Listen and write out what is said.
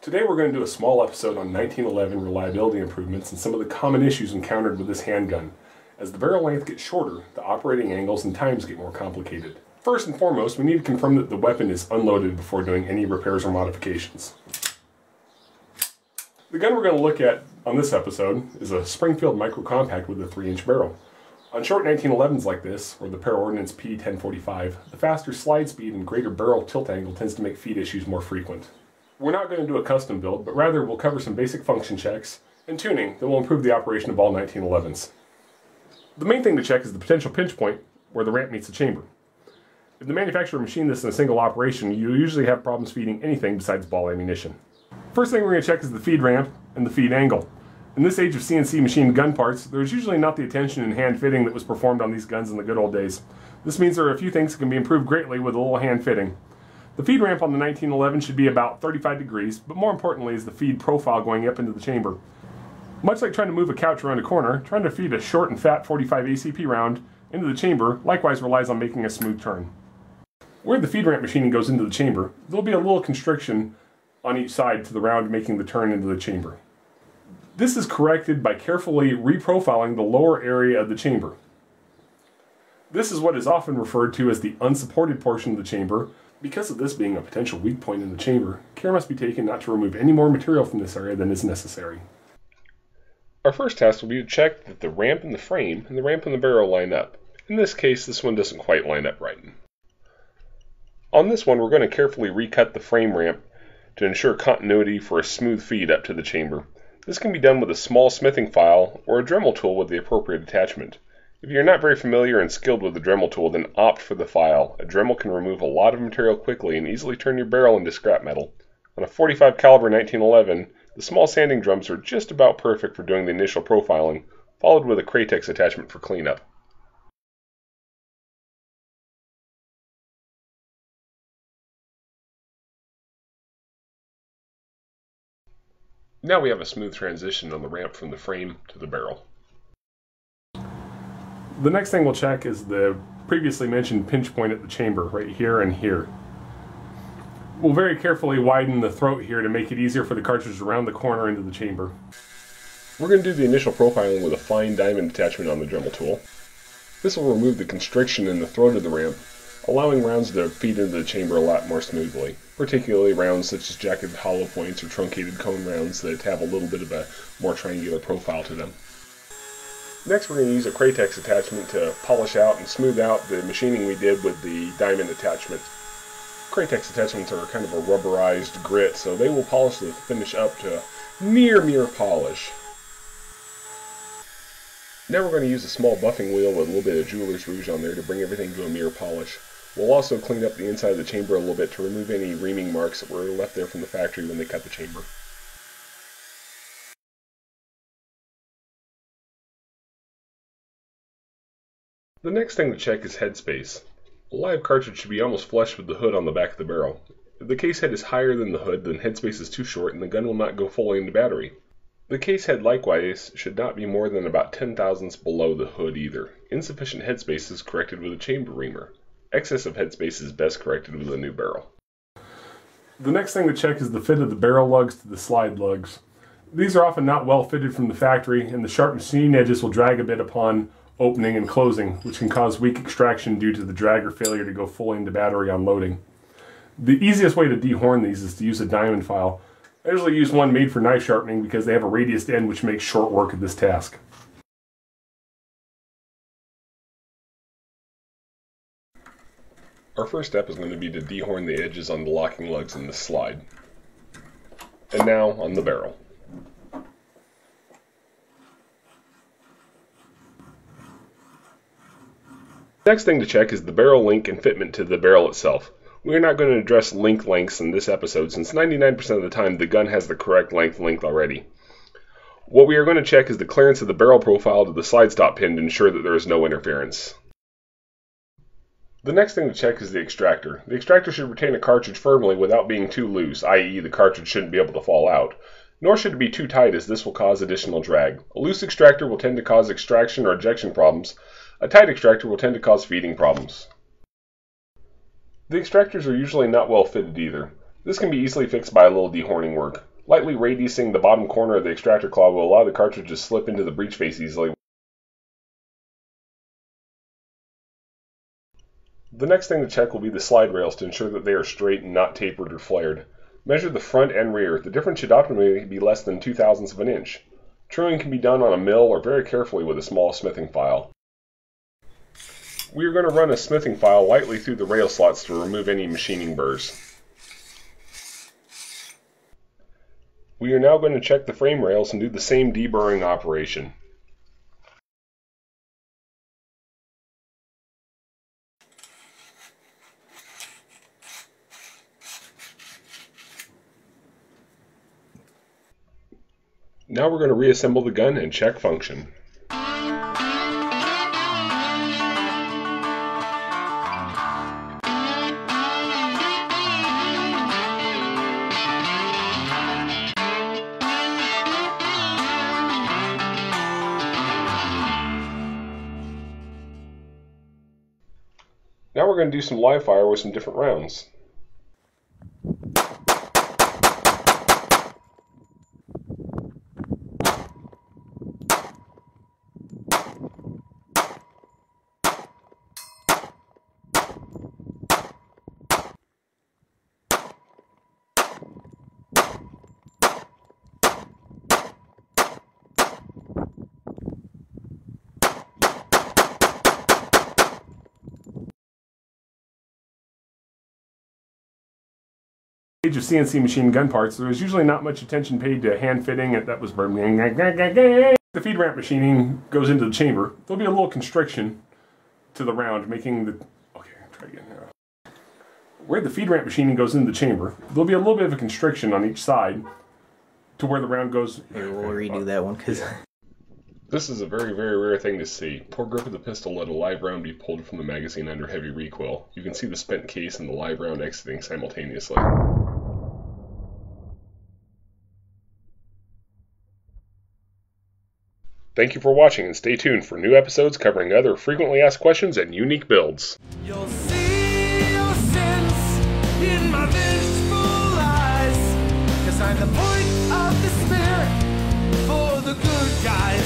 Today we're going to do a small episode on 1911 reliability improvements and some of the common issues encountered with this handgun. As the barrel length gets shorter, the operating angles and times get more complicated. First and foremost, we need to confirm that the weapon is unloaded before doing any repairs or modifications. The gun we're going to look at on this episode is a Springfield Micro Compact with a 3-inch barrel. On short 1911s like this, or the Para Ordnance P1045, the faster slide speed and greater barrel tilt angle tends to make feed issues more frequent. We're not going to do a custom build, but rather we'll cover some basic function checks and tuning that will improve the operation of all 1911s. The main thing to check is the potential pinch point where the ramp meets the chamber. If the manufacturer machined this in a single operation, you usually have problems feeding anything besides ball ammunition. First thing we're going to check is the feed ramp and the feed angle. In this age of CNC machined gun parts, there's usually not the attention and hand fitting that was performed on these guns in the good old days. This means there are a few things that can be improved greatly with a little hand fitting. The feed ramp on the 1911 should be about 35 degrees, but more importantly is the feed profile going up into the chamber. Much like trying to move a couch around a corner, trying to feed a short and fat 45 ACP round into the chamber likewise relies on making a smooth turn. Where the feed ramp machining goes into the chamber, there will be a little constriction on each side to the round making the turn into the chamber. This is corrected by carefully reprofiling the lower area of the chamber. This is what is often referred to as the unsupported portion of the chamber. Because of this being a potential weak point in the chamber, care must be taken not to remove any more material from this area than is necessary. Our first task will be to check that the ramp in the frame and the ramp in the barrel line up. In this case, this one doesn't quite line up right. On this one, we're going to carefully recut the frame ramp to ensure continuity for a smooth feed up to the chamber. This can be done with a small smithing file or a Dremel tool with the appropriate attachment. If you're not very familiar and skilled with the Dremel tool, then opt for the file. A Dremel can remove a lot of material quickly and easily turn your barrel into scrap metal. On a .45 caliber 1911, the small sanding drums are just about perfect for doing the initial profiling, followed with a Kratex attachment for cleanup. Now we have a smooth transition on the ramp from the frame to the barrel. The next thing we'll check is the previously mentioned pinch point at the chamber, right here and here. We'll very carefully widen the throat here to make it easier for the cartridge around the corner into the chamber. We're going to do the initial profiling with a fine diamond attachment on the Dremel tool. This will remove the constriction in the throat of the ramp, allowing rounds to feed into the chamber a lot more smoothly, particularly rounds such as jacketed hollow points or truncated cone rounds that have a little bit of a more triangular profile to them. Next, we're going to use a Kratex attachment to polish out and smooth out the machining we did with the diamond attachment. Kratex attachments are kind of a rubberized grit, so they will polish the finish up to near polish. Now we're going to use a small buffing wheel with a little bit of jeweler's rouge on there to bring everything to a mirror polish. We'll also clean up the inside of the chamber a little bit to remove any reaming marks that were left there from the factory when they cut the chamber. The next thing to check is headspace. A live cartridge should be almost flush with the hood on the back of the barrel. If the case head is higher than the hood, then headspace is too short and the gun will not go fully into battery. The case head likewise should not be more than about 10 thousandths below the hood either. Insufficient headspace is corrected with a chamber reamer. Excess of headspace is best corrected with a new barrel. The next thing to check is the fit of the barrel lugs to the slide lugs. These are often not well fitted from the factory, and the sharp machine edges will drag a bit upon opening and closing, which can cause weak extraction due to the drag or failure to go fully into battery on loading. The easiest way to dehorn these is to use a diamond file. I usually use one made for knife sharpening because they have a radiused end which makes short work of this task. Our first step is going to be to dehorn the edges on the locking lugs in this slide. And now on the barrel. Next thing to check is the barrel link and fitment to the barrel itself. We are not going to address link lengths in this episode since 99% of the time the gun has the correct length already. What we are going to check is the clearance of the barrel profile to the slide stop pin to ensure that there is no interference. The next thing to check is the extractor. The extractor should retain a cartridge firmly without being too loose, i.e. the cartridge shouldn't be able to fall out. Nor should it be too tight as this will cause additional drag. A loose extractor will tend to cause extraction or ejection problems. A tight extractor will tend to cause feeding problems. The extractors are usually not well fitted either. This can be easily fixed by a little dehorning work. Lightly radiusing the bottom corner of the extractor claw will allow the cartridge to slip into the breech face easily. The next thing to check will be the slide rails to ensure that they are straight and not tapered or flared. Measure the front and rear. The difference should optimally be less than 0.02 of an inch. Truing can be done on a mill or very carefully with a small smithing file. We are going to run a smithing file lightly through the rail slots to remove any machining burrs. We are now going to check the frame rails and do the same deburring operation. Now we're going to reassemble the gun and check function. Now we're going to do some live fire with some different rounds. Of CNC machine gun parts, there was usually not much attention paid to hand fitting. That was the feed ramp machining goes into the chamber. There'll be a little constriction to the round, making the try again. Where the feed ramp machining goes into the chamber, there'll be a little bit of a constriction on each side to where the round goes. Here, we'll redo that one because. This is a very, very rare thing to see. Poor grip of the pistol let a live round be pulled from the magazine under heavy recoil. You can see the spent case and the live round exiting simultaneously. Thank you for watching, and stay tuned for new episodes covering other frequently asked questions and unique builds. You'll see your sins in my vengeful eyes, 'cause I'm the point of despair for the good guys.